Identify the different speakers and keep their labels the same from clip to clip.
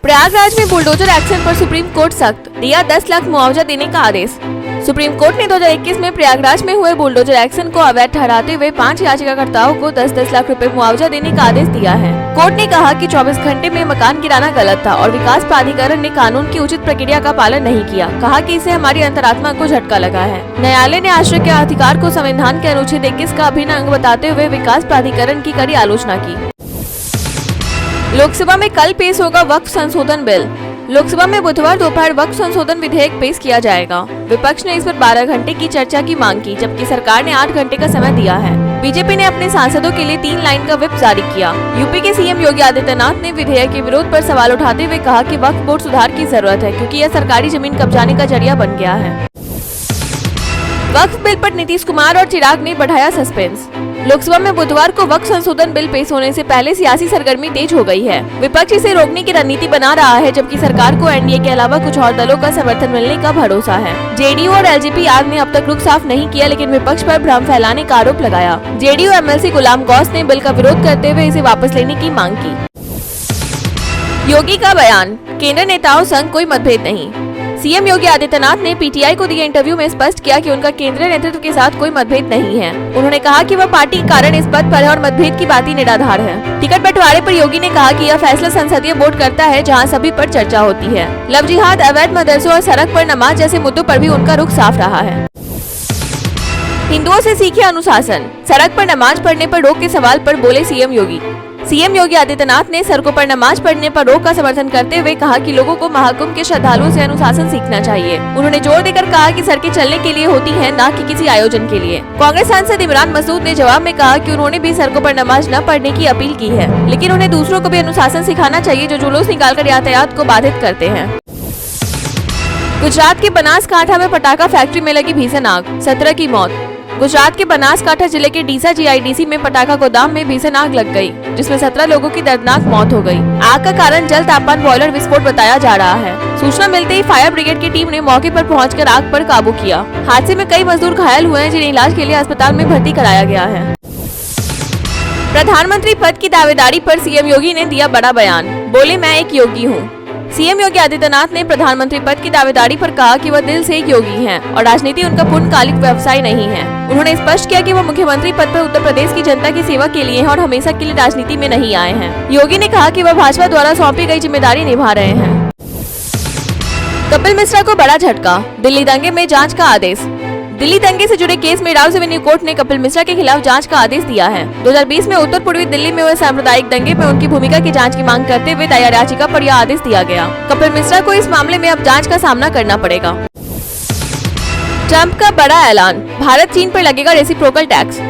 Speaker 1: प्रयागराज में bulldozer action पर supreme court सख्त, दिया 10 लाख मुआवजा देने का आदेश। सुप्रीम कोर्ट ने 2021 में प्रयागराज में हुए बुलडोजर एक्शन को अवैध ठहराते हुए 5 याचिकाकर्ताओं को 10-10 लाख रुपए मुआवजा देने का आदेश दिया है। कोर्ट ने कहा कि 24 घंटे में मकान गिराना गलत था और विकास प्राधिकरण ने कानून की उचित प्रक्रिया का पालन नहीं किया। कहा कि इससे हमारी अंतरात्मा को झटका लगा है। न्यायालय ने आश्रय के अधिकार को संविधान के अनुच्छेद 21 का अभिन्न अंग बताते हुए विकास प्राधिकरण की कड़ी आलोचना की। लोकसभा में कल पेश होगा वक्फ संशोधन बिल। लोकसभा में बुधवार दोपहर वक्फ संशोधन विधेयक पेश किया जाएगा। विपक्ष ने इस पर 12 घंटे की चर्चा की मांग की, जबकि सरकार ने 8 घंटे का समय दिया है। बीजेपी ने अपने सांसदों के लिए 3 लाइन का व्हिप जारी किया। यूपी के सीएम योगी आदित्यनाथ ने विधेयक के विरोध पर सवाल उठाते हुए कहा कि वक्फ बोर्ड सुधार की जरूरत है, क्योंकि यह सरकारी जमीन कब्जाने का जरिया बन गया है। वक्फ बिल पर नीतीश कुमार और चिराग ने बढ़ाया सस्पेंस। लोकसभा में बुधवार को वक्फ संशोधन बिल पेश होने से पहले सियासी सरगर्मी तेज हो गई है। विपक्ष इसे रोकने की रणनीति बना रहा है, जबकि सरकार को एनडीए के अलावा कुछ और दलों का समर्थन मिलने का भरोसा है। जेडीयू और एलजेपी आग ने अब तक रुख साफ नहीं किया, लेकिन विपक्ष पर भ्रम फैलाने का आरोप लगाया। जेडीयू एमएलसी गुलाम गौस ने बिल का विरोध करते हुए इसे वापस लेने की मांग की। योगी का बयान, केंद्र नेताओं संग कोई मतभेद नहीं। सीएम योगी आदित्यनाथ ने पीटीआई को दिए इंटरव्यू में स्पष्ट किया कि उनका केंद्रीय नेतृत्व के साथ कोई मतभेद नहीं है। उन्होंने कहा कि वह पार्टी के कारण इस पद पर है और मतभेद की बात ही निराधार है। टिकट बंटवारे पर योगी ने कहा कि यह फैसला संसदीय बोर्ड करता है, जहां सभी पर चर्चा होती है। लव जिहाद, अवैध मदरसों और सड़क पर नमाज जैसे मुद्दों पर भी उनका रुख साफ रहा है। हिंदुओं से सीखे अनुशासन, सड़क पर नमाज पढ़ने पर रोक के सवाल पर बोले सीएम योगी। सीएम योगी आदित्यनाथ ने सड़कों पर नमाज पढ़ने पर रोक का समर्थन करते हुए कहा कि लोगों को महाकुंभ के श्रद्धालुओं से अनुशासन सीखना चाहिए। उन्होंने जोर देकर कहा कि सड़कें चलने के लिए होती हैं, न कि किसी आयोजन के लिए। कांग्रेस सांसद इमरान मसूद ने जवाब में कहा कि उन्होंने भी सड़कों पर नमाज न पढ़ने की अपील की है, लेकिन उन्हें दूसरों को भी अनुशासन सिखाना चाहिए जो जुलूस निकालकर यातायात को बाधित करते हैं। गुजरात के बनासकांठा में पटाखा फैक्ट्री में लगी भीषण आग, 17 की मौत। गुजरात के बनासकांठा जिले के डीसा जीआईडीसी में पटाखा गोदाम में भीषण आग लग गई, जिसमें 17 लोगों की दर्दनाक मौत हो गई। आग का कारण जल तापमान बॉयलर विस्फोट बताया जा रहा है। सूचना मिलते ही फायर ब्रिगेड की टीम ने मौके पर पहुंचकर आग पर काबू किया। हादसे में कई मजदूर घायल हुए हैं, जिन्हें इलाज के लिए अस्पताल में भर्ती कराया गया है। प्रधानमंत्री पद की दावेदारी पर सीएम योगी ने दिया बड़ा बयान, बोले मैं एक योगी हूँ। सीएम योगी आदित्यनाथ ने प्रधानमंत्री पद की दावेदारी पर कहा कि वह दिल से एक योगी हैं और राजनीति उनका पूर्णकालिक व्यवसाय नहीं है। उन्होंने स्पष्ट किया कि वह मुख्यमंत्री पद पर उत्तर प्रदेश की जनता की सेवा के लिए हैं और हमेशा के लिए राजनीति में नहीं आए हैं। योगी ने कहा कि वह भाजपा द्वारा सौंपी गई जिम्मेदारी निभा रहे हैं। कपिल मिश्रा को बड़ा झटका, दिल्ली दंगे में जाँच का आदेश। दिल्ली दंगे से जुड़े केस में राउस एवेन्यू कोर्ट ने कपिल मिश्रा के खिलाफ जांच का आदेश दिया है। 2020 में उत्तर पूर्वी दिल्ली में हुए सांप्रदायिक दंगे में उनकी भूमिका की जांच की मांग करते हुए दायर याचिका पर यह आदेश दिया गया। कपिल मिश्रा को इस मामले में अब जांच का सामना करना पड़ेगा। ट्रंप का बड़ा ऐलान, भारत चीन पर लगेगा रेसिप्रोकल टैक्स।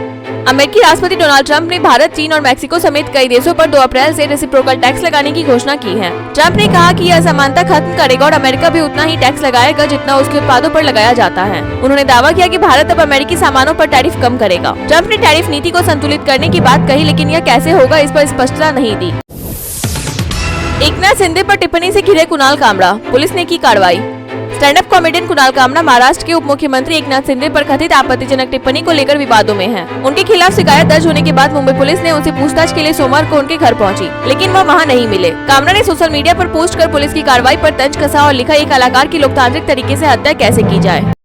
Speaker 1: अमेरिकी राष्ट्रपति डोनाल्ड ट्रंप ने भारत, चीन और मैक्सिको समेत कई देशों पर 2 अप्रैल से रेसिप्रोकल टैक्स लगाने की घोषणा की है। ट्रंप ने कहा कि यह असमानता खत्म करेगा और अमेरिका भी उतना ही टैक्स लगाएगा जितना उसके उत्पादों पर लगाया जाता है। उन्होंने दावा किया कि भारत अब अमेरिकी सामानों पर टैरिफ कम करेगा। ट्रंप ने टैरिफ नीति को संतुलित करने की बात कही, लेकिन यह कैसे होगा इस पर स्पष्टता नहीं दी। एकनाथ शिंदे पर टिप्पणी से घिरे कुणाल कामरा, पुलिस ने की कार्रवाई। Stand up comedian Kunal Kamra Maharashtra के उप मुख्यमंत्री एकनाथ शिंदे पर कथित आपत्तिजनक टिप्पणी को लेकर विवादों में हैं। उनके खिलाफ शिकायत दर्ज होने के बाद मुंबई पुलिस ने उनसे पूछताछ के लिए सोमवार को उनके घर पहुंची, लेकिन वह वहां नहीं मिले। कामरा ने सोशल मीडिया पर पोस्ट कर पुलिस की कार्रवाई पर तंज कसा और लिखा, एक कलाकार की लोकतांत्रिक तरीके से हत्या कैसे की जाए।